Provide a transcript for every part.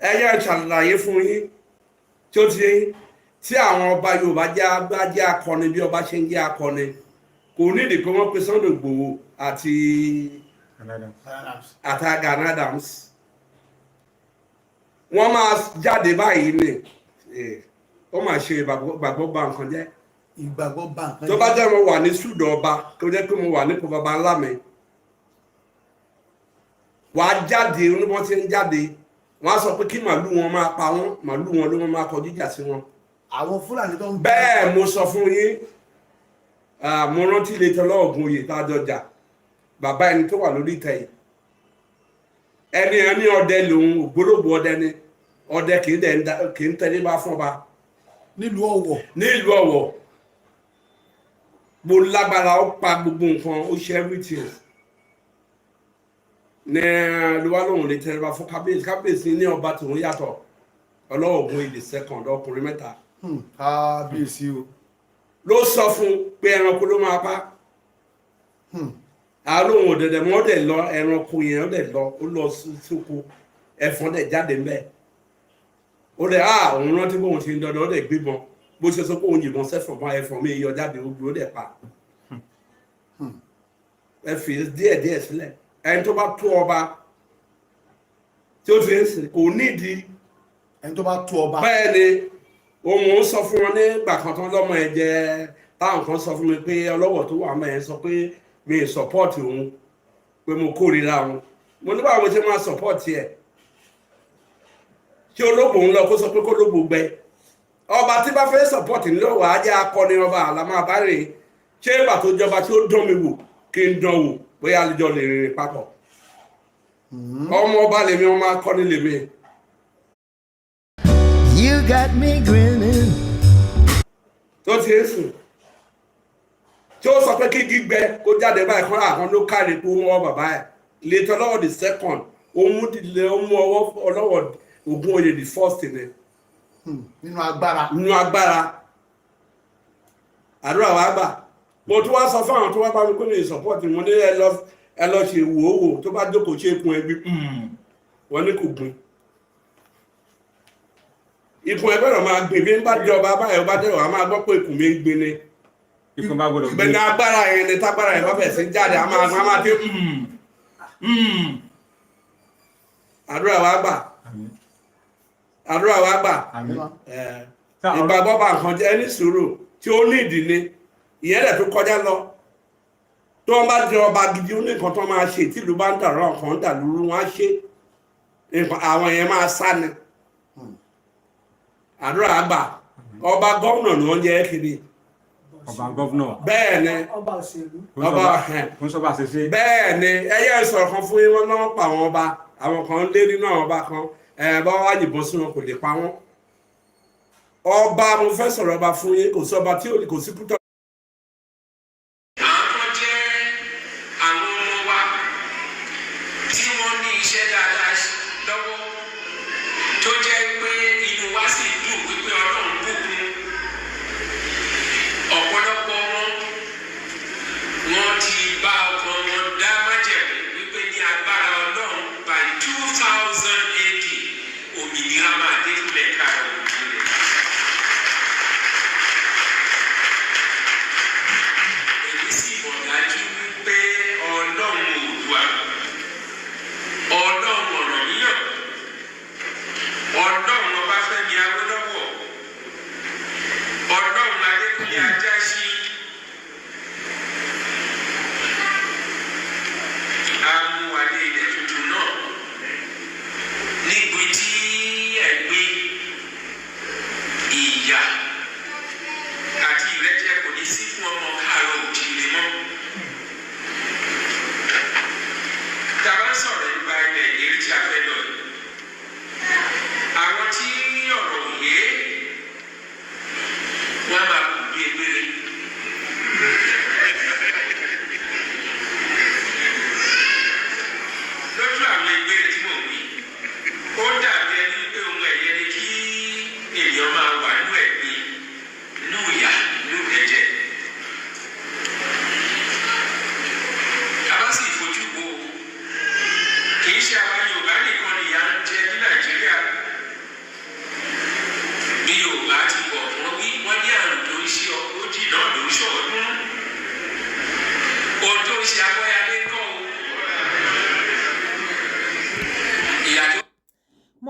ẹyẹ ìṣàlàyé fún yín tí ó ti tí àwọn ọba Yorùbá jẹ́ akọni bí ọba ṣe ń jẹ́ akọni kò nídìí pé wọ́n pe Sunday Igboho àti Gani Adams wọ́n máa jáde báyìí ni ó máa ṣe ìgbàgbọ́ bà nǹkan jẹ́ ìgbàgbọ́ bà nǹkan jẹ́ tó bá jẹ́ mo wà ní sùdọ̀ ọba tó jẹ́ pé mo wà nípò baba ńlá mi wàá jáde oníwọ́n ti ń jáde wọ́n á sọ pé kí màálù wọn máa pa wọ́n màálù wọn ló wọ́n máa kọjú ìjà sí wọn. àwọn Fúlàní tó ń bẹ́ẹ̀ mo sọ fún yín mo rántí ilé tọ́lọ́ Ògúnyè tá a jọjà bàbá ẹni tó wà lórí ìtẹ́ yìí ẹni ọdẹ lòun ògbólógbò ọdẹ ni ọdẹ kì í tẹlé bá fún ọba. nílùú Ọ̀wọ̀ mo lágbára ó pa gbogbo nǹkan ó ṣe everything ní lówà lóhùn lè tẹlé bá fún kábíyèsí ní ọba tòun yàtọ̀ Ọlọ́wọ̀ Ògúnyè the second ọkùnrin mẹ́ta. kábíyèsí o. ló sọ fún pé ẹranko ló máa pa àlóhùn òdẹ̀dẹ̀ mọ́ dẹ̀ lọ ẹranko yẹn ó dẹ̀ lọ ó lọ sóko ẹ̀fọn dẹ̀ jáde ń bẹ̀ ó dẹ̀ òun rántí bóun ti ń dandan ó dẹ̀ gbébọn bó ṣe sọ pé òun yìnbọn sẹ́fọ̀n mọ́ ẹ̀fọn mi yọ jáde ó gbé ó dẹ̀ pa ẹ fi díẹ̀díẹ̀ sílẹ̀ ẹni tó bá tó ọba tí ó ti ń sìn kò nídìí ẹni tó bá tó ọba bẹ́ẹ̀ ni òun sọ fún wọn nígbà kan tán lọ́mọ ẹ̀ jẹ́ táwọn kan sọ fún mi pé Ọlọ́wọ̀ tó wà mẹ́rin sọ pé mi ì sọpọ́ọ̀tì òun pé mo kórìíra òun mo ní báwo ṣe máa sọpọ́ọ̀tì ẹ̀ ṣé olóògbò ń lọ kó sọ pé kó lóògbò gbẹ ọba tí bá fẹ́ sọpọ́ọ̀tì nílò wà á jẹ́ akọni ọba àlámábárè ṣé ìgbà tó jọba tí ó dán mi wò kí n dán wò bóyá àlejò lè rìnrìn papọ̀ ọmọ ọba lèmi ọmọ akọni lèmi. You got me grinning. tó ti ń sùn tí ó sọ pé kí gbígbẹ kó jáde báyìí kọ́ra àwọn ló kárí pé wọ́n bàbá ẹ̀ later Ọlọ́wọ̀ the second ó mú ọwọ́ Ọlọ́wọ̀ Ògúnyè the first ni. nínú agbára àdúrà wa gbà mo tún wá sọ fún àwọn tó wá bá mi kó ní support mo ní ẹ lọ ṣe wòówò tó bá jókòó ṣe ikùn ẹbí wọn ní kò gbin ikùn ẹgbẹ́ rẹ̀ máa gbin bí n bá jọba báyọ̀ bá dẹ̀rọ̀ a máa gbọ́ pé ikùn mi ń gbin ni gbẹ̀ngàn agbára yẹn ni tágbára yẹn bá bẹ̀ sí jáde a máa dé àdúrà wa gbà ìgbàgbọ́ bá nǹkan jẹ́ ní sùúrù tí ó ní ìdílé ìyẹn dẹ̀ tó kọjá lọ tó wọ́n bá jẹ ọba gidi ó ní nǹkan tó máa ṣe tí ìlú bá ń dàrú ọkàn ń dà lóru wọn á ṣe àwọn yẹn máa sá ni àdúrà àgbà ọba gọ́vnà ni wọ́n jẹ́ kiri ọba gọ́vnà bẹ́ẹ̀ ni ọba òṣèlú bẹ́ẹ̀ ni ẹyẹ ìsọ̀rọ̀ kan fún yín wọn náà pa àwọn ọba àwọn kan lé nínú àwọn ọba kan bá wá yìnbọn sí wọn kò lè pa wọn ọba mo fẹ́ sọ̀rọ̀ ọba fún yín kò sí ọba tí kò sí kútọ́. àwọn kan jẹ́ àwọn ọmọ wa tí wọ́n ní iṣẹ́ dáadáa lọ́wọ́ tó jẹ́ pé inú wa sì dùn wípé Ọlọ́run bùkún ọ̀pọ̀lọpọ̀ wọn ti bá ọkọ wọn dá májẹ̀mú wípé ní agbára Ọlọ́run by 2000 AD òmìnira máa dé sílẹ̀ káàrọ̀ òmìnira. èmi sì mọ̀ dájú wípé Ọlọ́run Oòduà Ọlọ́run ọ̀rọ̀ yìí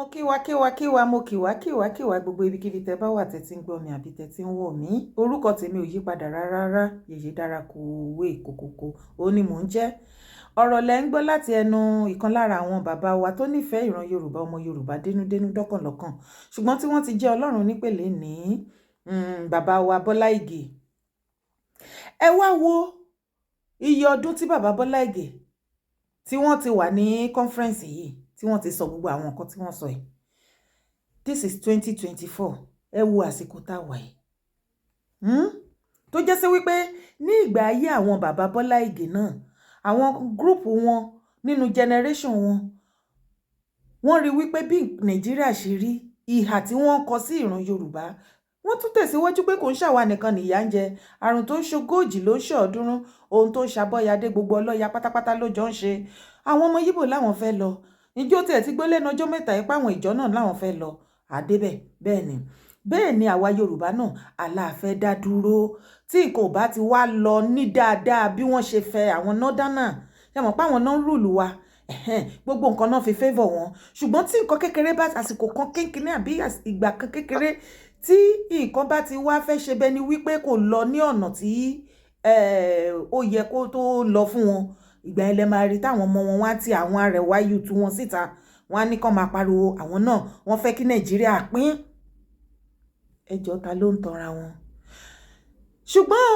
kíwa mo kíwa gbogbo ibikíbi tẹ́ bá wà tẹ́ tí ń gbọ́ mi àbí tẹ́ tí ń wò mí. Orúkọ tèmi ò yí padà rárá. Yèyé Dára Kòwé Kòkòkò ó ní mò ń jẹ́. Ọ̀rọ̀ lẹ́ ń gbọ́ láti ẹnu ìkan lára àwọn bàbá wa tó nífẹ̀ẹ́ ìran Yorùbá, ọmọ Yorùbá dénúdénú dọ́kànlọ́kàn, ṣùgbọ́n tí wọ́n ti jẹ́ Ọlọ́run nípèlé ní bàbá wa Bọ́lá Ìgè. Ẹ wá wo iye ọdún tí bàbá Bọ́lá Ìgè tí wọ́n ti wà ní conference yìí, tí wọ́n ti sọ gbogbo àwọn nǹkan tí wọ́n sọ yìí. This is 2024. Ẹ wo àsìkò tá a wà yìí. Tó jẹ́ sí wípé ní ìgbà ayé àwọn bàbá Bọ́lá Ìgè náà, àwọn gúrùpù wọn nínú generation wọn, wọ́n rí wípé bí Nàìjíríà ṣe rí, ìhà tí wọ́n kọ sí ìran Yorùbá, wọ́n tún tẹ̀síwájú pé kò ń ṣàwa nìkan nìyà ń jẹ. Àrùn tó ń ṣogójì ló ń ṣọ̀ọ́dúnrún, ohun tó ń ṣàbọ̀yàdé gbogbo ọlọ́ya pátápátá ló jọ ń ṣe. Àwọn ọmọ Yíbò láwọn fẹ́ lọ. Ìjọ tí ẹ̀ ti gbé lẹ́nu ọjọ́ mẹ́ta ipá àwọn ìjọ náà láwọn fẹ́ lọ. Àdébẹ̀ bẹ́ẹ̀ ni àwa Yorùbá náà aláàfẹ́ dá dúró. Tí nǹkan ò bá ti wá lọ ní dáadáa bí wọ́n ṣe fẹ́ àwọn northerners, ṣe mọ̀ pé àwọn náà ń rúùlù wa. Gbogbo nǹkan náà fi favour wọn. Ṣùgbọ́n tí nǹkan kékeré bá àsìkò kan kékeré àbí ìgbà kan kékeré tí nǹkan bá ti wá fẹ́ ṣe bẹ́ẹ̀ ni wípé kò lọ ní ọ̀nà tí ó yẹ kó tó lọ fún wọn, ìgbà yẹn lẹ máa rí táwọn ọmọ wọn wá tí àwọn arẹwà youth wọn síta, wọn á ní kán máa pariwo àwọn náà wọ́n fẹ́ kí Nàìjíríà pín. Ẹjọ́ ta ló ń tanra wọn? Ṣùgbọ́n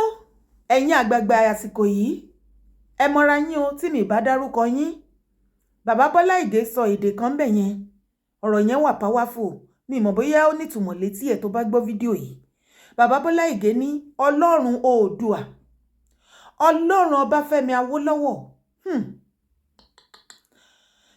ẹ̀yin àgbààgbà àsìkò yìí, ẹ mọra yín o tí mi bá dárúkọ yín. Bàbá Bọ́lá Ìgè sọ èdè kan bẹ̀ yẹn, ọ̀rọ̀ yẹn wà powerful. Mi mọ̀ bóyá ó nítumọ̀ létí ẹ̀ tó bá gbọ́ fídíò yìí. Bàbá Bọ́lá Ìgè ní Ọlọ́run Oòduà, Ọlọ́run Ọbáfẹ́mi Awólọ́wọ̀.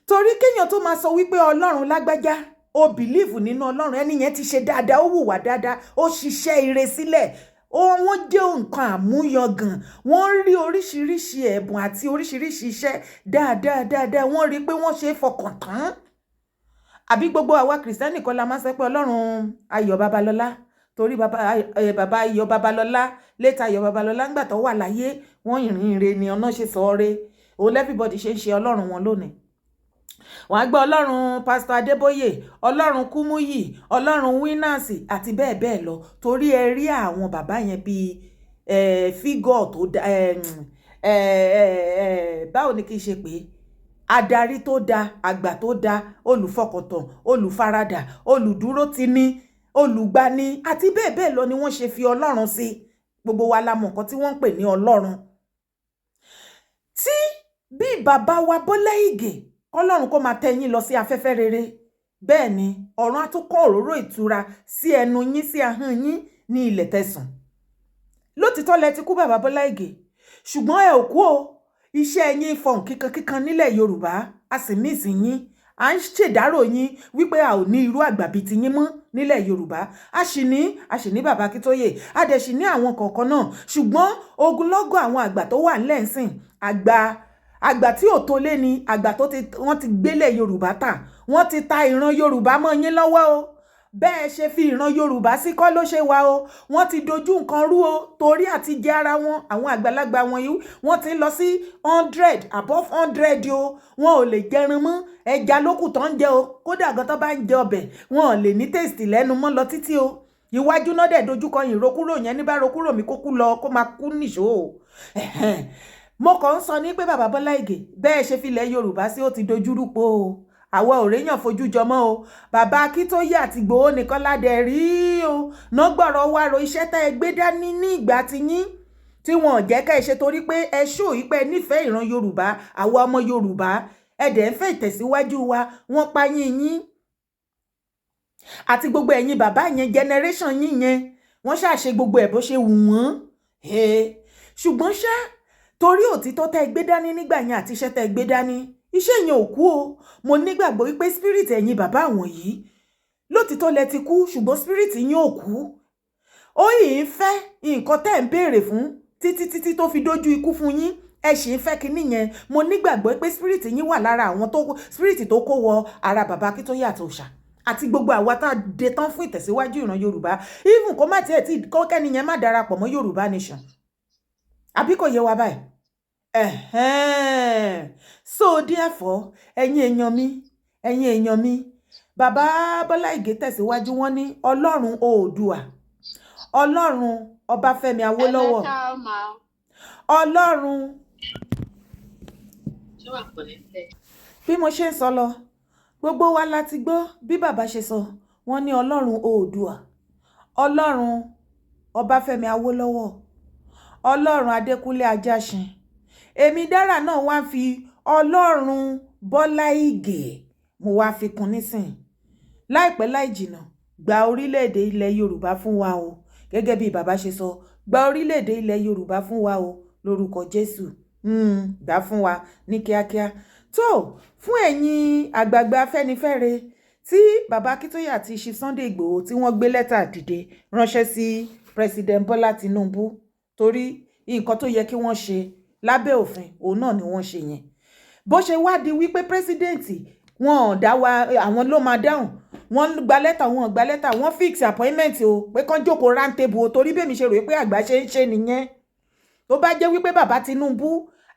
Torí kéèyàn tó máa sọ wípé Ọlọ́run lágbájá, ó bìlíìfù nínú Ọlọ́run, ẹni yẹn ti ṣe dáadáa, ó hùwà dáadáa, ó ṣiṣẹ́ ire sílẹ̀, wọ́n jẹ́ nǹkan àmúyangàn, wọ́n rí oríṣiríṣi ẹ̀bùn àti oríṣiríṣi iṣẹ́ dáadáa, wọ́n rí pé wọ́n ṣe é fọkàn tán. Àbí gbogbo àwa Kìrìsìtẹ́nì kan la máa sọ pé Ọlọ́run Ayọ̀ Babalọ́lá, torí bàbá Ayọ̀ Babalọ́lá, létà Ayọ̀ Babalọ́lá ńgbà tó wà láyé, wọ́n ìrìn ire ni ọ̀nà ṣe sọ ọ́rẹ́, òun everybody ṣe ń ṣe Ọlọ́run wọn lónìí. Wọ́n á gbọ́ Ọlọ́run Pastor Adébóyè, Ọlọ́run Kúmúyì, Ọlọ́run Winners àti bẹ́ẹ̀ bẹ́ẹ̀ lọ, torí ẹ rí àwọn bàbá yẹn bíi fígọ̀ tó báwo ni kí n ṣe pé adarí tó da, àgbà tó da, olùfọkàntán, olùfaradà, olùdúró tini, olùgbani àti bẹ́ẹ̀ bẹ́ẹ̀ lọ ni wọ́n ṣe fi Ọlọ́run sí. Gbogbo wa la mọ̀ nǹkan tí wọ́n ń pè ní Ọlọ́run. Tí bí bàbá wa Bọ́lá Ìgè, Ọlọ́run kó máa tẹ́ yín lọ sí afẹ́fẹ́ rere, bẹ́ẹ̀ ni ọ̀run á tún kọ́ òróró ìtura sí ẹnu yín, sí ahọ́n yín ní ilẹ̀ tẹ̀sán. Lótìtọ́ lẹ ti kú bàbá Bọ́lá Ìgè, ṣùgbọ́n ẹ ò kú o. Iṣẹ́ yín fọhùn kíkan nílẹ̀ Yorùbá, a sì mí ìsìn yín, à ń ṣèdárò yín wípé a ò ní irú àgbà bíi ti yín mọ́ nílẹ̀ Yorùbá. A sì ní bàbá Akíntóyè, a dẹ̀ sì ní àwọn kọ̀ọ̀kan náà, ṣùgbọ́n ogunlọ́gọ̀ àwọn àgbà tó wà nílẹ̀ ń sìn, àgbà tí ò tó lé ni àgbà tó wọ́n ti gbélé Yorùbá tà, wọ́n ti ta ìran Yorùbá mọ́ yín lọ́wọ́ o. Bẹ́ẹ̀ ṣe fi ìran Yorùbá sí kọ́ ló ṣe wà o. Wọ́n ti dojú nǹkan rú o, torí àti jẹ ara wọn, àwọn àgbàlagbà wọn yìí wọ́n ti lọ sí 100 above 100 o. Wọn ò lè jẹran mọ́, ẹja lókù tó ń jẹ o. Kódà gan tó bá ń jẹ ọbẹ̀, wọn ò lè ní taste lẹ́nu mọ́ lọ títí o. Iwájú náà dẹ̀ dojúkọ yìí rókúrò yẹn, ní bá rókúrò mi kó kú lọ, kó máa kú nìṣó o. Mo kàn ń sọ ní pé bàbá Bọ́lá Ìgè bẹ́ẹ̀ ṣe filẹ̀ Yorùbá sí ó ti dojúrú po o. Àwa ò réyàn fojú jọmọ́ o. Bàbá Akíntóyè àti Ìgbòho nìkan ládẹ rí o. Nọ́gbọ̀rọ̀ wá ro iṣẹ́ tá ẹ gbé dání ní ìgbà ti yín, tí wọn ò jẹ́ ká ẹ ṣe torí pé ẹ ṣó ìpẹ́ nífẹ̀ẹ́ ìran Yorùbá, àwa ọmọ Yorùbá, ẹ dẹ̀ ń fẹ́ ìtẹ̀síwájú wa, wọ́n pa yín. Àti gbogbo ẹ̀yin bàbá yẹn, generation yín yẹn, wọ́n ṣàṣe gbogbo ẹ̀ bó ṣe wù wọ́n. Ṣùgbọ́n ṣá, torí òtítọ́ tẹ́ gbé dání nígbà yẹn àti iṣẹ́ tẹ́ gbé dání, iṣẹ́ yẹn ò kú o. Mo nígbàgbọ́ wípé spirit ẹ̀yin bàbá àwọn yìí, lótìtọ́ lẹ ti kú, ṣùgbọ́n spirit yín ò kú. Ó yìí ń fẹ́ nǹkan tẹ́ ń béèrè fún títí tó fi dójú ikú fún yín, ẹ sì ń fẹ́ kinní yẹn. Mo nígbàgbọ́ pé spirit yín wà lára àwọn spirit tó kó wọ ara bàbá Akíntóyè àti Òòṣà àti gbogbo àwa tá dé tán fún ìtẹ̀síwájú ìran Yorùbá. Even kó má tiẹ̀ tí kọ́kẹ́ni yẹn má darapọ̀ mọ́ Yorùbá nation. Àbí kò yé wa báyìí? So therefore, ẹ̀yin èèyàn mi, bàbá Bọ́lá Ìgè tẹ̀síwájú wọ́n ní Ọlọ́run Oòduà, Ọlọ́run Ọbáfẹ́mi Awólọ́wọ̀, Ọlọ́run bí mo ṣe ń sọ lọ gbogbo wa láti gbọ́ bí bàbá ṣe sọ wọ́n ní Ọlọ́run Oòduà, Ọlọ́run Ọbáfẹ́mi Awólọ́wọ̀, Ọlọ́run Adékúnlé Ajáṣin. Èmi Dára náà wá fi Ọlọ́run Bọ́lá Ìgè mo wá fi kún nísìn. Láìpẹ́ láì jìnnà gba orílẹ̀-èdè ilẹ̀ Yorùbá fún wa o, gẹ́gẹ́ bí bàbá ṣe sọ, gba orílẹ̀-èdè ilẹ̀ Yorùbá fún wa o lórúkọ Jésù. Gbà fún wa ní kíákíá. Tó fún ẹ̀yin àgbààgbà Afẹ́nifẹ́re tí bàbá Akíntóyè àti Ṣí Sunday Ìgbòho tí wọ́n gbé lẹ́tà dìde ránṣẹ́ sí President Bọ́lá Tinubu, torí nǹkan tó yẹ kí wọ́n ṣe lábẹ́ òfin òun náà ni wọ́n ṣe yẹn. Bó ṣe wá di wípé pírẹsidẹ́ǹtì wọn ò dá wa, àwọn ló máa dáhùn, wọ́n gba lẹ́tà wọn gba lẹ́tà, wọ́n fix appointment o pé kán jókòó round table o, torí bẹ́ẹ̀ mi ṣe rò pé àgbà ṣe ń ṣe nìyẹn. Tó bá jẹ́ wípé bàbá Tinubu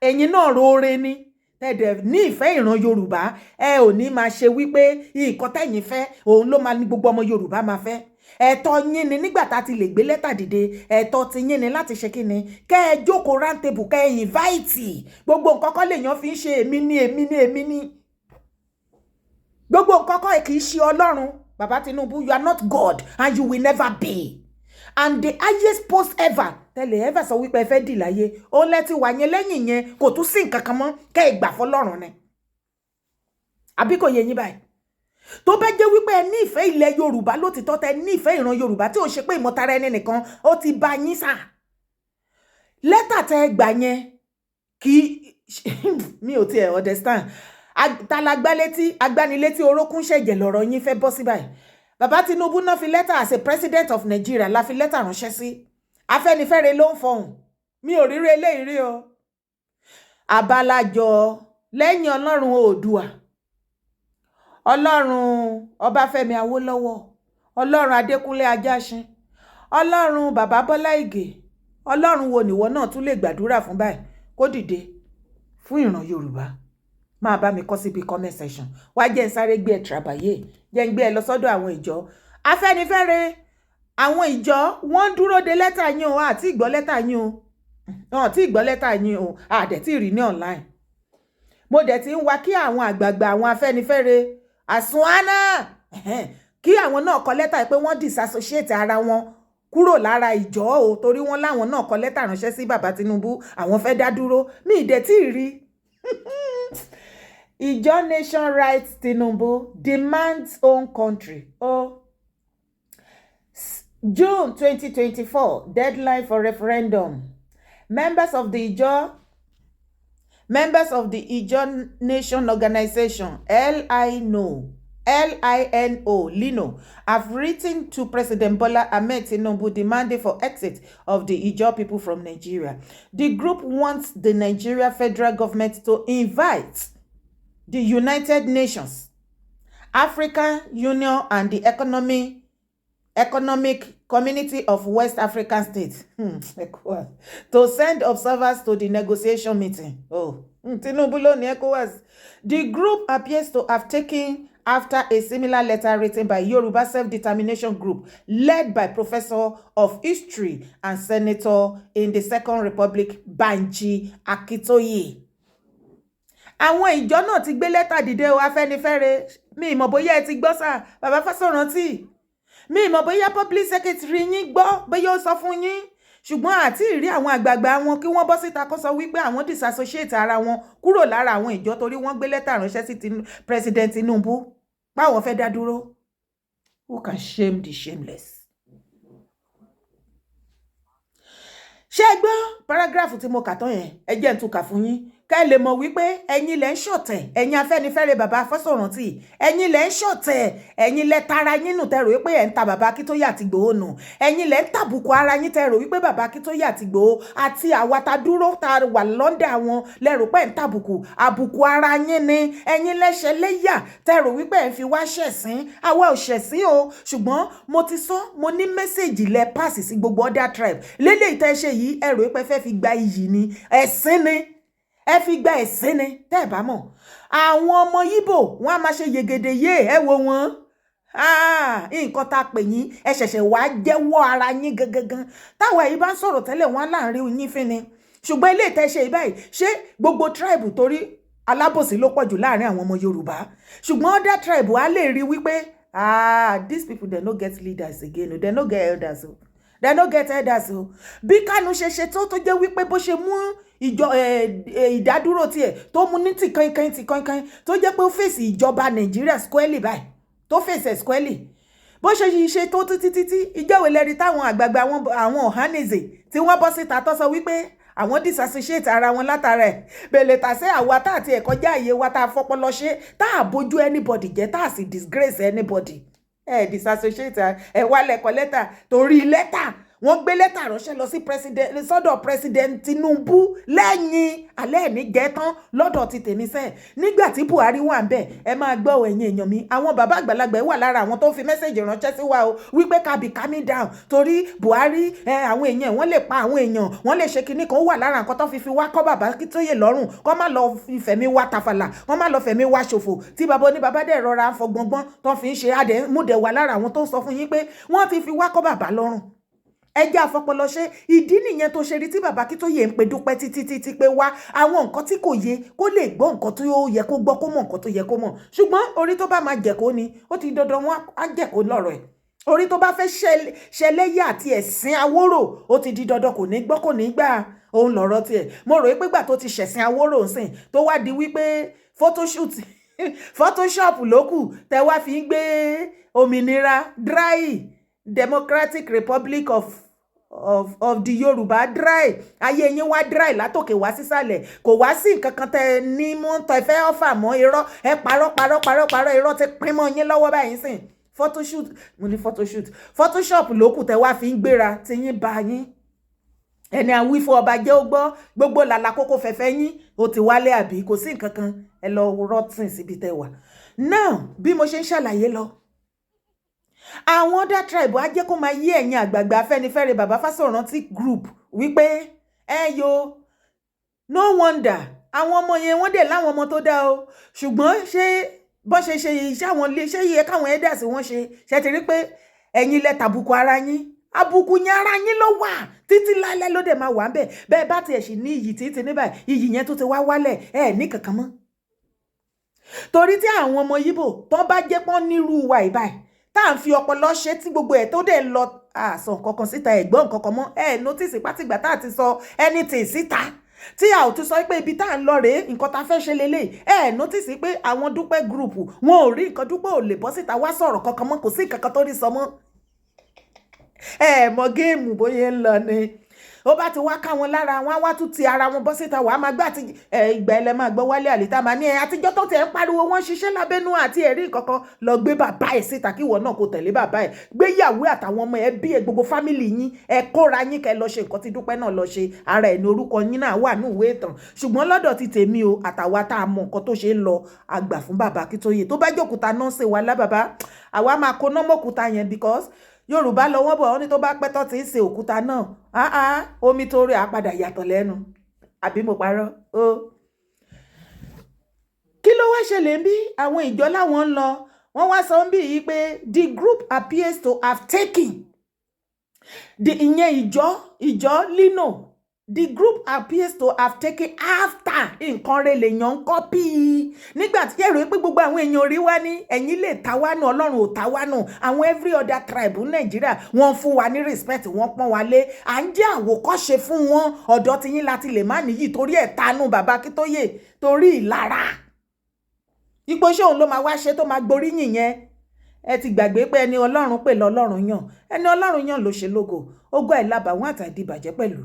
ẹ̀yin náà roore ni tẹ̀dẹ̀ ní ìfẹ́ ìran Yorùbá, ẹ ò ní máa ṣe wípé nǹkan tẹ̀yin fẹ́ òun ló máa ní gbogbo ọmọ Yorùbá máa fẹ́. Ẹ̀tọ́ yín ni nígbà tá ti lè gbé lẹ́tà dìde, ẹ̀tọ́ ti yín ni láti ṣe kí ni, kẹ́ ẹ jókòó round table, kẹ́ ẹ invite. Gbogbo nǹkan kan lèèyàn fi ń ṣe èmi ni. Gbogbo nǹkan kan kì í ṣe Ọlọ́run. Bàbá Tinubu, you are not God and you will never be. And the highest post ever tẹ́lẹ̀ ever sọ wípé ẹ fẹ́ dì láyé, ó lẹ́tí wà yẹn lẹ́yìn yẹn kò tún sí nǹkan kan mọ́, kẹ́ ẹ gbà fọlọ́run ni. Àbí kò yé yín báyìí? Tó bá jẹ́ wípé ẹ ní ìfẹ́ ilẹ̀ Yorùbá lótìtọ́, tẹ ní ìfẹ́ ìran Yorùbá tí ò ṣe pé ìmọ̀tara ẹni nìkan, ó ti bá yín sà. Lẹ́tà tẹ gbà yẹn kì mi ò tiẹ̀ understand. Agbanilétí orókún ṣẹ̀jẹ̀ lọ̀rọ̀ yín fẹ́ bọ́ sí báyìí. Bàbá Tinubu náà fi lẹ́tà as a president of Nigeria la fi lẹ́tà ránṣẹ́ sí. Afẹ́nifẹ́re ló ń fọhùn. Mi ò rírí eléyìí rí o. Abalajọ lẹ́yìn Ọlọ́run Oòduà, Ọlọ́run Ọbáfẹ́mi Awólọ́wọ̀, Ọlọ́run Adékúnlé Ajáṣin, Ọlọ́run bàbá Bọ́lá Ìgè, Ọlọ́run wo nìwọ náà tún lè gbàdúrà fún báyìí kó dìde fún ìran Yorùbá. Máa bá mi kọ síbi comment section. Wá jẹ́ n sáré gbé ẹ tàbáyé, jẹ́ n gbé ẹ lọ sọ́dọ̀ àwọn ìjọ Afẹ́nifẹ́re. Àwọn ìjọ wọ́n dúró de lẹ́tà yín o, àti ìgbọ́ lẹ́tà yín o. Wọ́n ti ìgbọ́ lẹ́tà yín o, àdẹ̀ tí rí ní online. Mo dẹ̀ ti ń wá kí àwọn àgbààgbà àwọn Afẹ́nifẹ́re àsùnwánà kí àwọn náà kọ lẹ́tà pé wọ́n disassociate ara wọn kúrò lára ìjọ o, torí wọ́n láwọn náà kọ lẹ́tà ránṣẹ́ sí bàbá Tinubu, àwọn fẹ́ dá dúró. Mi ìdẹ̀ tí rí. Ìjọ Nation Rights Tinubu demands own country. June 2024, deadline for referendum. Members of the Ijaw Nation Organization, LINO, have written to President Bola Ahmed Tinubu demanding for exit of the Ijaw people from Nigeria. The group wants the Nigeria federal government to invite the United Nations, African Union, and the Economic Community of West African States to send observers to the negotiation meeting. Tinubu ló ní ECOWAS. The group appears to have taken after a similar letter written by Yoruba Self-Determination Group, led by Professor of History and Senator in the Second Republic, Banji Akintoye. Àwọn ìjọ náà ti gbé lẹ́tà dìde o, Afẹ́nifẹ́re. Mi ìmọ̀ bóyá ẹ ti gbọ́ sà, bàbá Fáṣọ̀rántì. Mi ìmọ̀ bóyá public secretary yín gbọ́, bóyá ó sọ fún yín. Ṣùgbọ́n àti ìrí àwọn àgbààgbà wọn kí wọ́n bọ́ síta kó sọ wípé àwọn disassociate ara wọn kúrò lára àwọn ìjọ torí wọ́n gbé lẹ́tà ránṣẹ́ sí President Tinubu báwọn fẹ́ dá dúró. Who can shame the shameless? Ṣé ẹ gbọ́ paragraph tí mo kà tán yẹn? Ẹ jẹ́ n tún kà fún yín. Ká lè mọ̀ wípé ẹ̀yin lẹ ń ṣọ̀tẹ̀, ẹ̀yin Afẹ́nifẹ́re bàbá Fáṣọ̀rántì, ẹ̀yin lẹ ń ṣọ̀tẹ̀, ẹ̀yin lẹ tara yín nù tẹ́ rò wípé ẹ̀ ń ta bàbá Akíntóyè àti Ìgbòho nù, ẹ̀yin lẹ ń tàbùkù ara yín tẹ́ rò wípé bàbá Akíntóyè àti Ìgbòho àti àwa ta dúró ta wà lọ́ndà wọn lẹ rò pé ẹ̀ ń tàbùkù, àbùkù ara yín ni, ẹ̀yin lẹ́ṣẹ̀ léyà tẹ́ rò wípé ẹ̀ ń fi wá ṣẹ̀sín, àwa ò ṣẹ̀sín o, ṣùgbọ́n mo ti sọ, mo ní mẹ́sẹ̀jì lẹ pàṣì sí gbogbo other tribe, lélẹ́yìí tẹ́ ṣe yìí ẹ rò wípé fẹ́ fi gba iyì ni, ẹ̀sín ni. Ẹ fi gba ẹ̀sìn ni tẹ́ ẹ bá mọ̀. Àwọn ọmọ Yíbò wọ́n á máa ṣe yegede yé ẹ wo wọn. nǹkan tá a pè yín ẹ ṣẹ̀ṣẹ̀ wá jẹ́wọ́ ara yín gangan táwa yìí bá ń sọ̀rọ̀ tẹ́lẹ̀ wọn láàrin yín fín ni ṣùgbọ́n ilé ìtẹ́ṣe ìbáyìí ṣé gbogbo tribe torí alábòsí ló pọ̀jù láàrin àwọn ọmọ Yorùbá ṣùgbọ́n other tribe á lè rí wípé these people they no get leaders again they no get elders they no get elders bí Kánú ṣe tó jẹ́ wípé bó ṣe mú ìdádúró tiẹ̀ tó mú ní tìkankan tó jẹ́ pé ó fèsì ìjọba Nàìjíríà squarely báyìí tó fèsì squarely bó ṣe tó títí ìjọwé lẹ́rí táwọn àgbààgbà àwọn Ohanaeze tí wọ́n bọ́ síta tó sọ wípé àwọn disassociate ara wọn látara ẹ̀ bèlè tàṣẹ àwa tá àti ẹ̀kọ́ já àyè wa tá a fọpọlọ ṣe tá a bójú anybody jẹ́ tá a sì disgrace anybody disassociate ẹ̀ wá lẹ́kọ̀ọ́ lẹ́tà torí lẹ́tà wọ́n gbé lẹ́tà ránṣẹ́ lọ sí sọ́dọ̀ president Tinubu lẹ́yìn alẹ́ ní gẹ́tán lọ́dọ̀ ti tèmi sẹ́ẹ̀ nígbà tí Buhari wà ń bẹ̀ ẹ máa gbọ́ ẹ̀yin èèyàn mi àwọn bàbá àgbàlagbà wà lára àwọn tó fi mẹ́sẹ̀jì ránṣẹ́ sí wa o wípé ká be calming down torí Buhari àwọn èèyàn wọ́n lè pa àwọn èèyàn wọ́n lè ṣe kinní kan wà lára nǹkan tó fi wá kọ́ bàbá Akíntóyè lọ́rùn kọ́ má lọ fẹ̀mí wá tàfàlà kọ́ má lọ fẹ̀mí wá ṣòfò tí bàbá oníbàbá dẹ̀ rọra fọgbọ́ngbọ́n tó fi ń ṣe adẹ̀ múdẹ̀ wà lára àwọn tó sọ fún yín pé wọ́n ti fi wá kọ́ bàbá lọ́rùn ẹjẹ́ àfọpọlọ ṣe ìdí nìyẹn tó ṣe rí tí bàbá Akíntóyè ń pe Dúpẹ́ títí pé wá àwọn nǹkan tí kò yé kó lè gbọ́ nǹkan tó yẹ kó gbọ́ kó mọ̀ nǹkan tó yẹ kó mọ̀ ṣùgbọ́n orí tó bá máa jẹ̀kó ni ó ti dandan wọn á jẹ̀kó lọ́rọ̀ ẹ̀ orí tó bá fẹ́ ṣẹlẹ́yà àti ẹ̀sìn Awórò ó ti di dandan kò ní gbọ́ kò ní gbà òun lọ̀rọ̀ tiẹ̀ mo rò pé gbà tó ti ṣẹ̀sìn Awórò ńsìn tó wá di wípé photoshop lókù tẹ wá fi ń gbé òmìnira dry Democratic Republic of the Yorùbá dry ayé yín wá dry látòkè wá sísàlẹ̀ kò wá sí nǹkan kan tẹ ní mú tọ ẹ fẹ́ ọ̀fà mọ́ irọ́ ẹ parọ́ irọ́ ti pín mọ́ yín lọ́wọ́ báyìí sìn photoshop lókù tẹ wá fi ń gbéra tí yín bá yín ẹni àwífọ ọba jẹ́ ó gbọ́ gbogbo làlà kókó fẹ́fẹ́ yín ó ti wálé àbí kò sí nǹkan kan ẹ lọ rọ́tìn síbi tẹ wà náà bí mo ṣe ń ṣàlàyé lọ àwọn other tribe á jẹ́ kó máa yí ẹ̀yin àgbààgbà Afẹ́nifẹ́re bàbá Fáṣọ̀rántí group wípé no wonder àwọn ọmọ yẹn wọ́n dẹ̀ láwọn ọmọ tó dá o ṣùgbọ́n ṣé bọ́ ṣe iṣẹ́ àwọn ilé ṣé yẹ káwọn elders wọ́n ṣe ti rí pé ẹ̀yin lẹ tàbùkù ara yín àbùkù yẹn ara yín ló wà títí lálẹ́ ló dẹ̀ máa wà ń bẹ̀ bẹ́ẹ̀ bá tiẹ̀ sì ní iyì títí ní báyìí iyì yẹn tó ti wá wálẹ̀ ní kankan mọ́ torí tí àwọn ọmọ Yíbò tó bá jẹ́ pọ́n nírú wa ìbáyìí tá à ń fi ọpọlọ ṣe tí gbogbo ẹ̀ tó dẹ̀ lọ àsàn kankan síta ẹ̀gbọ́n kankan mọ́ notice pátìgbà tá à ti sọ anything síta tí a ò tún sọ pé ibi tá à ń lọ rèé nǹkan tá a fẹ́ ṣe lélẹ̀ notice pé àwọn Dúpẹ́ group wọn ò rí nǹkan Dúpẹ́ ò lè bọ́ síta wá sọ̀rọ̀ kankan mọ́ kò sí nǹkan tó rí sọ mọ́ mọ géèmù bóyá ń lọ ni ó bá ti wá ká wọn lára wọn wá tún ti ara wọn bọ́ síta wàá máa gbé àti ìgbà ẹlẹ́ máa gbọ́ Wálé Àlítà máa ní àtijọ́ tó tẹ̀ ń pariwo wọn ṣiṣẹ́ lábẹ́nú àti ẹ̀rí kankan lọ gbé bàbá ẹ̀ síta kí ìwọ náà kò tẹ̀lé bàbá ẹ̀ gbéyàwó àtàwọn ọmọ ẹ̀ bí gbogbo fámìlì yín ẹ kóra yín kẹ́ lọ ṣe nǹkan tí Dúpẹ́ náà lọ ṣe ara ẹ̀ ní orúkọ yín náà wà ní ìwé ìtàn ṣùgbọ́n lọ́dọ̀ ti tèmi o àtàwa tá a mọ nǹkan tó ṣe ń lọ àgbà fún bàbá Akíntóyè tó bá jókòó náà ṣe wà lábàbá àwa máa kó nọ́mọ̀kúta yẹn because Yorùbá lọ wọ́n bọ̀ wọ́n ní tó bá pẹ́ tó ti ń ṣe òkúta náà omi tó rí àpadà yàtọ̀ lẹ́nu àbí mo parọ́ kí ló wá ṣẹlẹ̀ ń bí àwọn ìjọ láwọn ń lọ wọ́n wá sọ ń bí yìí pé the group appears to have taken ìyẹn ìjọ Lino the group appears to have taken after nǹkan rẹ̀ lèèyàn ń kọ́pì nígbà tí ẹ̀rọ pé gbogbo àwọn èèyàn rí wá ní ẹ̀yìn lè ta wá nù Ọlọ́run ò ta wá nù àwọn every other tribe Nàìjíríà wọ́n fún wa ní respect wọ́n pọ́n wa lé à ń jẹ́ àwòkọ́ṣe fún wọn ọ̀dọ̀ tí yín láti lè má nìyí torí ẹ̀ tanú bàbá Akíntóyè torí ìlara ipò ṣé òun ló máa wá ṣe tó máa gboríyìn yẹn ẹ ti gbàgbé pé ẹni Ọlọ́run pè lọ́lọ́run yàn ẹni Ọlọ́run yàn ló ṣe lógo ògo ẹ̀ lábàwọ́n àtàdìbàjẹ́ pẹ̀lú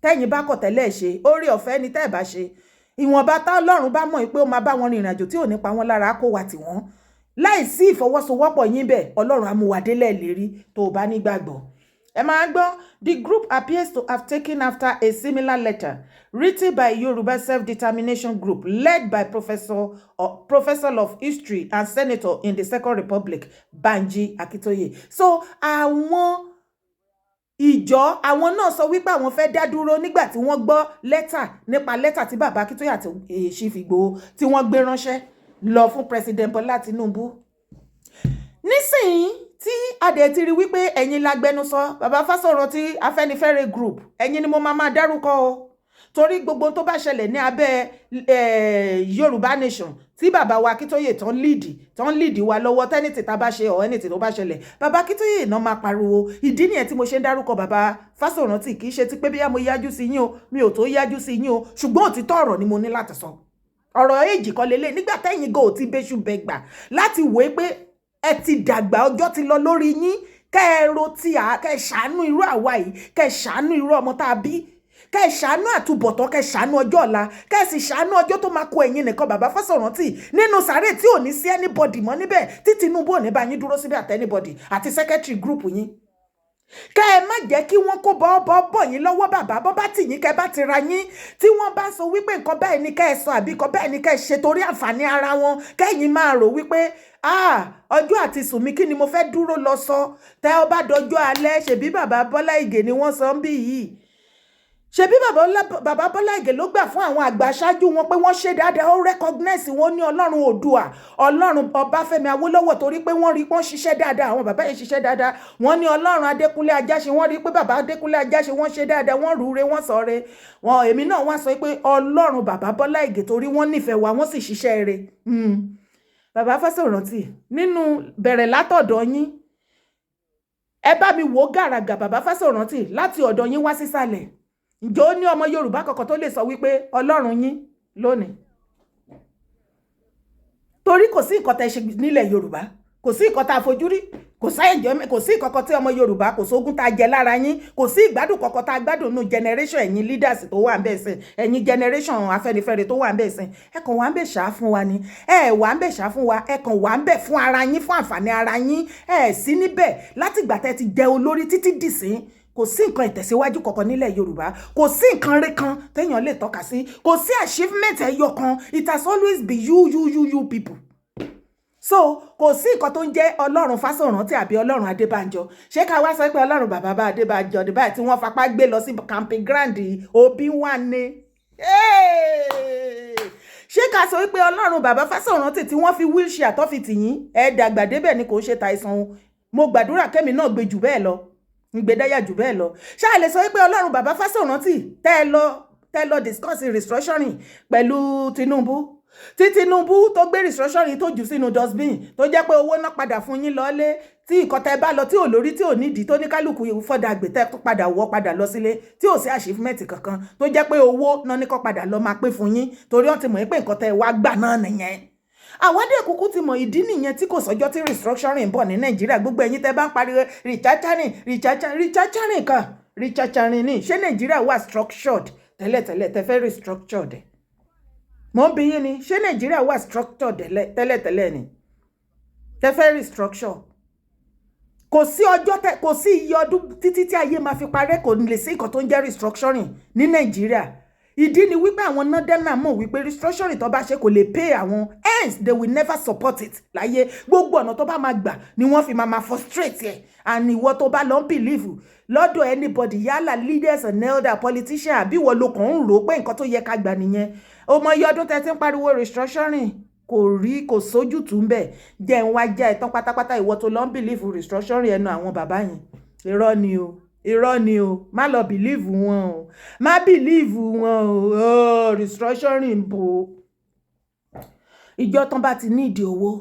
tẹ́yìn bá kọ̀ tẹ́lẹ̀ ṣe orí ọ̀fẹ́ ni tẹ́ ẹ̀ bá ṣe ìwọ̀nba tá Ọlọ́run bá mọ̀ pé ó máa bá wọn rìnrìn àjò tí ò ní pa wọn lára kó wa tì wọ́n láì sí ìfọwọ́sowọ́pọ̀ yín bẹ́ẹ̀ Ọlọ́run amúwadélẹ̀ lérí tó o bá nígbàgbọ́ ẹ máa gbọ́ the group appears to have taken after a similar letter written by Yoruba Self-Determination Group led by Professor of History and Senator in the Second Republic Banji Akíntóyè so àwọn ìjọ àwọn náà sọ wípé àwọn fẹ́ dá dúró nígbà tí wọ́n gbọ́ nípa lẹ́tà tí bàbá Akíntóyè àti Chief Igboho tí wọ́n gbé ránṣẹ́ lọ fún President Bọ́lá Tinubu nísìnyí tí adé ti rí wípé ẹ̀yin lágbẹnusọ bàbá Fáṣọ̀rántì Afẹ́nifẹ́re group ẹ̀yin ni mo máa dárúkọ o torí gbogbo tó bá ṣẹlẹ̀ ní abẹ́ Yorùbá nation tí bàbá wa Akíntóyè tán lead wa lọ́wọ́ tẹ́nìtì tá bá ṣe ọ̀ ẹnìtì tó bá ṣẹlẹ̀ bàbá Akíntóyè náà máa pariwo ìdí nìyẹn tí mo ṣe ń dárúkọ bàbá Fáṣọ̀rántì kì í ṣe ti pé bíyá mo yájú sí yín o mi ò tó yájú sí yín o ṣùgbọ́n òtítọ́ ọ̀rọ̀ ni mo ní láti sọ ọ̀rọ̀ èjì kan lélẹ̀ nígbà tẹ́yìn go ti bẹ́ṣù bẹ́gbà láti wò pé ẹ ti dàgbà ọjọ́ ti lọ lórí yín kẹ́ ẹ ro tí kẹ́ ẹ ṣàánú irú àwa yìí kẹ́ ẹ ṣàánú irú ọmọ tá a bí kẹ́ ẹ ṣàánú àtúbọ̀tán kẹ́ ẹ ṣàánú ọjọ́ ọ̀la kẹ́ ẹ sì ṣàánú ọjọ́ tó máa kó ẹ̀yin nìkan bàbá Fáṣọ̀rántì nínú sàárè tí ò ní sí anybody mọ́ níbẹ̀ tí Tinubu ò ní bá yín dúró síbẹ̀ àti anybody àti secretary group yín kẹ́ ẹ má jẹ́ kí wọ́n kó bọ́ yín lọ́wọ́ bàbá bọ́ bá tì yín kẹ́ bá ti ra yín tí wọ́n bá sọ wípé nǹkan báyìí ni kẹ́ ẹ sọ àbí nǹkan báyìí ni kẹ́ ẹ ṣe torí àǹfààní ara wọn kẹ́yìn máa rò wípé ọjọ́ àti sùn mi kí ni mo fẹ́ dúró lọ sọ tẹ́ ọ bá dọjọ́ alẹ́ ṣèbí bàbá Bọ́lá Ìgè ni wọ́n sọ ń bí yìí ṣebí bàbá Bọ́lá Ìgè ló gbà fún àwọn àgbà aṣáájú wọn pé wọ́n ṣe dáadáa ó recognize wọn ní Ọlọ́run Oòduà Ọlọ́run Ọbáfẹ́mi Awólọ́wọ̀ torí pé wọ́n rí wọ́n ṣiṣẹ́ dáadáa àwọn bàbá yẹn ṣiṣẹ́ dáadáa wọ́n ní Ọlọ́run Adékúnlé Ajáṣe wọ́n rí pé bàbá Adékúnlé Ajáṣe wọ́n ṣe dáadáa wọ́n rúure wọ́n sọ̀re wọn èmi náà wá sọ pé Ọlọ́run bàbá Bọ́lá Ìgè torí wọ́n nífẹ̀ẹ́ wa wọ́n sì ṣiṣẹ́ rẹ̀ bàbá Fáṣọ̀rántì nínú bẹ̀rẹ̀ látọ̀dọ̀ yín ẹ bá mi wò gàràgà bàbá Fáṣọ̀rántì láti ọ̀dọ̀ yín wá sísàlẹ̀ ǹjẹ́ ó ní ọmọ Yorùbá kankan tó lè sọ wípé Ọlọ́run yín lónìí torí kò sí nǹkan tẹ́ ṣe nílẹ̀ Yorùbá kò sí nǹkan tá a fojú rí kò sí nǹkan tí ọmọ Yorùbá kò sógun tá a jẹ lára yín kò sí ìgbádùn kankan tá a gbádùn nù generation ẹ̀yin leaders tó wà ń bẹ̀ sìn ẹ̀yin generation Afẹ́nifẹ́re tó wà ń bẹ̀ sìn ẹ kàn wà ń bẹ̀ ṣá fún wa ni ẹ wà ń bẹ̀ ṣá fún wa ẹ kàn wà ń bẹ̀ fún ara yín fún àǹfààní ara yín ẹ sí níbẹ̀ látìgbà tẹ́ ti jẹ olórí títí dìsín kò sí nǹkan ìtẹ̀síwájú kankan nílẹ̀ Yorùbá kò sí nǹkan rẹ̀ kan téèyàn lè tọ́ka sí kò sí achievement ẹyọ kan it has always been you people so kò sí nǹkan tó ń jẹ́ Ọlọ́run Fáṣọ̀rántì àbí Ọlọ́run Adébánjọ ṣé ká wá sọ pé Ọlọ́run bàbá bá Adébánjọ ní báyìí tí wọ́n fapá gbé lọ sí camping ground Obi-Wane ṣé ká sọ pé Ọlọ́run bàbá Fáṣọ̀rántì tí wọ́n fi wheelchair tó fi tì yín ẹ dàgbà débẹ̀ ni kò ṣe ta ìsan mo gbàdúrà kẹ́mi náà gbé jù bẹ́ẹ̀ lọ ìgbédáyà jù bẹ́ẹ̀ lọ ṣáà lè sọ pé Ọlọ́run bàbá Fáṣọ̀rántì tẹ́ lọ discuss restructuring pẹ̀lú Tinubu tí Tinubu tó gbé restructuring tó jù sínú dustbin tó jẹ́ pé owó náà padà fún yín lọ́lé tí nǹkan tẹ́ bá lọ tí ò lórí tí ò nídìí tó ní kálukú fọ́dà gbé tẹ́ padà wọ́ padà lọ sílé tí ò sí achievement kankan tó jẹ́ pé owó náà ní kó padà lọ máa pé fún yín torí wọ́n ti mọ̀ pé nǹkan tẹ́ wá gbà náà nìyẹn àwádìí kúkú ti mọ̀ ìdí nìyẹn tí kò sọ́jọ́ tí restructuring bọ̀ ní Nàìjíríà gbogbo ẹ̀yin tẹ́ bá ń pariwo restructuring ní ṣé Nàìjíríà wà structured tẹ́lẹ̀tẹ́lẹ̀ tẹ́ fẹ́ restructured mo ń bi yín ni ṣé Nàìjíríà wà structured tẹ́lẹ̀tẹ́lẹ̀ ni tẹ́ fẹ́ restructure kò sí ọjọ́ kò sí iye ọdún títí tí ayé máa fi parẹ́ kò lè sí nǹkan tó ń jẹ́ restructuring ní Nàìjíríà ìdí ni wípé àwọn nọ́dẹ́nà mọ̀ wípé restructuring tó bá ṣe kò lè pay àwọn hence they will never support it láyé gbogbo ọ̀nà tó bá máa gbà ni wọ́n fi máa frustrate ẹ̀ and ìwọ tó bá lọ ń believe lọ́dọ̀ anybody yálà leaders and elder politician àbí ìwọ ló kàn ń rò pé nǹkan tó yẹ ká gbà nìyẹn ọmọ iye ọdún tẹ́ ti ń pariwo restructuring kò sójútùú ń bẹ̀ jẹ́ ń wá já ẹ̀tàn pátápátá ìwọ tó lọ ń believe restructuring ẹnu àwọn bàbá yẹn irọ́ ni o má lọ believe wọn o má believe wọn o restructuring bò ìjọ tán bá ti ní ìdí owó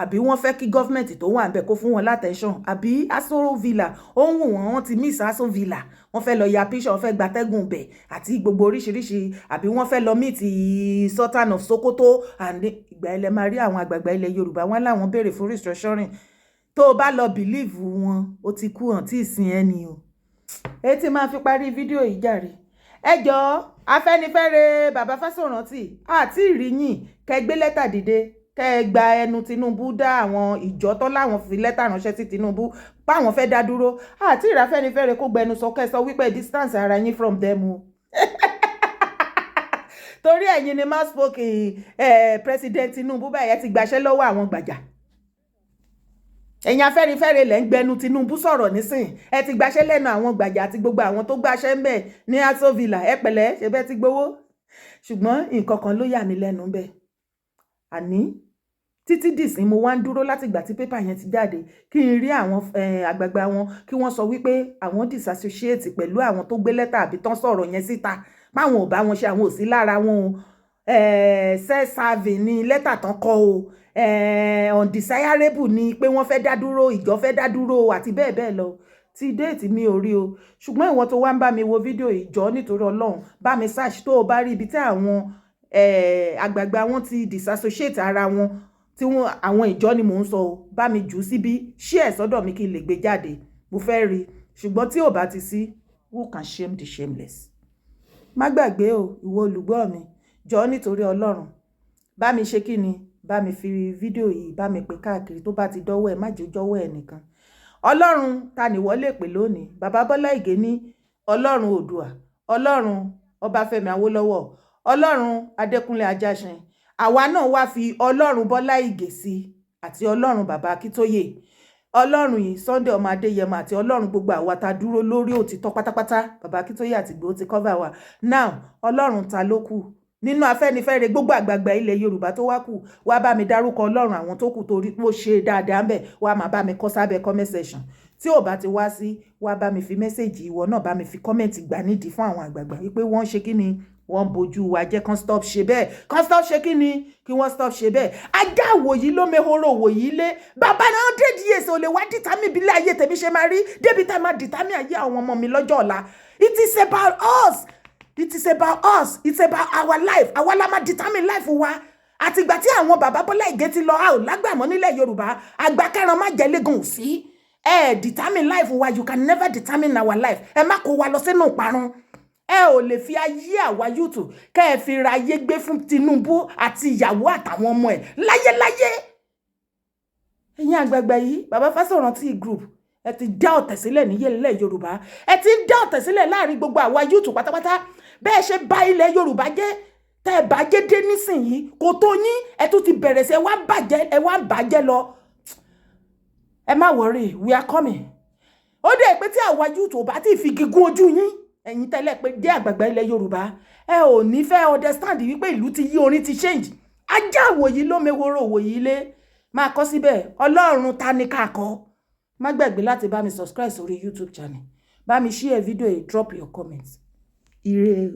àbí wọ́n fẹ́ kí gọ́fìmẹ̀ntì tó wà ńbẹ̀ kó fún wọn látẹ̀ṣọ̀n àbí Aso Villa ó ń wò wọ́n ti miss Aso Villa wọ́n fẹ́ lọ ya píṣọ̀ wọ́n fẹ́ gbatẹ́gùn bẹ̀ àti gbogbo oríṣiríṣi àbí wọ́n fẹ́ lọ meet Sultan of Sokoto and ìgbà ilẹ̀ máa rí àwọn àgbààgbà ilẹ̀ Yorùbá wọn láwọn béèrè fún restructuring tó o bá lọ believe wọn ó ti kú hàn tí ìsìn ẹni o ẹ ti máa fi parí fídíò yìí jàre ẹ jọ̀ọ́ Afẹ́nifẹ́re bàbá Fáṣọ̀rántì àti ìrìyìn kẹgbé lẹ́tà dìde kẹ gba ẹnu Tinubu dá àwọn ìjọ tán láwọn fi lẹ́tà ránṣẹ́ sí Tinubu páwọn fẹ́ dá dúró àti Afẹ́nifẹ́re kó gbẹnu sọ kẹ́ sọ wípé distance ara yín from them o torí ẹ̀yin ni máa spoke president Tinubu báyẹn ti gbàṣẹ́ lọ́wọ́ àwọn gbàjà ẹ̀yin Afẹ́nifẹ́re lẹ́ ń gbẹnu Tinubu sọ̀rọ̀ nísìn ẹ ti gbàṣẹ́ lẹ́nu àwọn gbàjà àti gbogbo àwọn tó gbàṣẹ́ ń bẹ̀ ní Aso Villa ẹ pẹ̀lẹ́ ṣe bẹ́ẹ̀ ti gbowó ṣùgbọ́n nǹkan kan ló yà mí lẹ́nu bẹ́ẹ̀ àní títí dìsín mo wá ń dúró láti ìgbà tí pépà yẹn ti jáde kí n rí àwọn àgbààgbà wọn kí wọ́n sọ wípé àwọn disassociate pẹ̀lú àwọn tó gbé lẹ́tà àbí tán sọ̀rọ̀ yẹn síta páwọn ò bá wọn ṣe, àwọn ò sí lára wọn o self-serving ni lẹ́tà tán kọ o undesirable ni pé wọ́n fẹ́ dá dúró, ìjọ fẹ́ dá dúró àti bẹ́ẹ̀ bẹ́ẹ̀ lọ. Ti déètì mi ò rí o, ṣùgbọ́n ìwọ tó wá ń bá mi wo fídíò ìjọ nítorí Ọlọ́run bá mi search tó o bá rí ibi tí àwọn àgbààgbà wọn ti disassociate ara wọn tí àwọn ìjọ ni mò ń sọ o, bá mi jù síbí share sọ́dọ̀ mi kí n lè gbé jáde, mo fẹ́ rí. Ṣùgbọ́n tí ò bá ti sí, who can shame the shameless? Má gbàgbé o ìwọ olùgbọ́ mi, jọ nítorí Ọlọ́run bá mi ṣe kí ni, bá mi fi fídíò yìí bá mi pè káàkiri, tó bá ti dọ́wọ́ ẹ̀ má jẹ́ jọ́wọ́ ẹ̀ nìkan. Ọlọ́run ta ni wọ́n lè pè lónìí? Bàbá Bọ́lá Ìgè ní Ọlọ́run Oòduà, Ọlọ́run Ọbáfẹ́mi Awólọ́wọ̀, Ọlọ́run Adékúnlé Ajáṣin. Àwa náà wá fi Ọlọ́run Bọ́lá Ìgè sí àti Ọlọ́run Bàbá Akíntóyè, Ọlọ́run yìí Sunday ọmọ Adéyẹmọ àti Ọlọ́run gbogbo àwa ta dúró lórí òtítọ́ pátápátá. Bàbá Akíntóyè àti Ìgbòho ti cover wa. Now Ọlọ́run ta ló kù nínú Afẹ́nifẹ́re gbogbo àgbààgbà ilẹ̀ Yorùbá tó wá kù? Wá bá mi dárúkọ Ọlọ́run àwọn tó kù torí pé ó ṣe dáadáa ń bẹ̀, wá máa bá mi kọ sábẹ́ comment section. Tí ò bá ti wá sí, wá bá mi fi mẹ́sẹ̀jì ìwọ náà bá mi fi comment gbà nídìí fún àwọn àgbààgbà wípé wọ́n ṣe kí ni, wọ́n bojú wa jẹ́, kán stop ṣe bẹ́ẹ̀, kán stop ṣe kí ni, kí wọ́n stop ṣe bẹ́ẹ̀. Ajá àwòyí ló mehoro òwòyí lé bàbá náà 100 years ò lè wá dìtámì bí ilé ayé tèmi ṣe máa rí débi tá máa dìtámì ayé àwọn ọmọ mi lọ́jọ́ ọ̀la. It is about us. It is about us. It's about our life. Àwa la máa determine life wa. Àtìgbà tí àwọn bàbá Bọ́lá Ìgè ti lọ, a ò lágbàmọ́ nílẹ̀ Yorùbá. Àgbà kẹran má jẹ́ lẹ́gàn ò sí. Determine life wa. You can never determine our life. Ẹ má kó wa lọ sínú ìparun. Ẹ ò lè fi ayé àwa YouTube kẹ́ ẹ fi ra ayé gbé fún Tinubu àti ìyàwó àtàwọn ọmọ ẹ̀ láyéláyé. Ẹ̀yin àgbààgbà yìí, bàbá Fáṣọ̀rántì group, ẹ ti dá ọ̀tẹ̀ sílẹ̀ nílẹ̀ Yorùbá. Ẹ ti dá ọ̀tẹ̀ sílẹ̀ láàrin gbogbo àwa YouTube pátápátá. Bẹ́ẹ̀ ṣe bà ilẹ̀ Yorùbá jẹ́, tẹ́ ẹ bàjẹ́ dé nísìnyí, kò tó yín, ẹ tún ti bẹ̀rẹ̀ sí ẹ wá bàjẹ́ lọ. Ẹ má worry, we are coming. Ó dé pé tí àwa YouTube bá ti fi gígùn ojú yín, ẹ̀yin tẹ́lẹ̀ pé jẹ́ àgbààgbà ilẹ̀ Yorùbá, ẹ ò ní fẹ́ understand wípé ìlú ti yí, orin ti change. Ajá àwòyí ló meworo òwòyí lé. Máa kọ síbẹ̀, Ọlọ́run ta ni ká kọ. Má gbàgbé láti bá mi subscribe sórí YouTube channel. Bá mi share video yìí, drop your comments. Ire.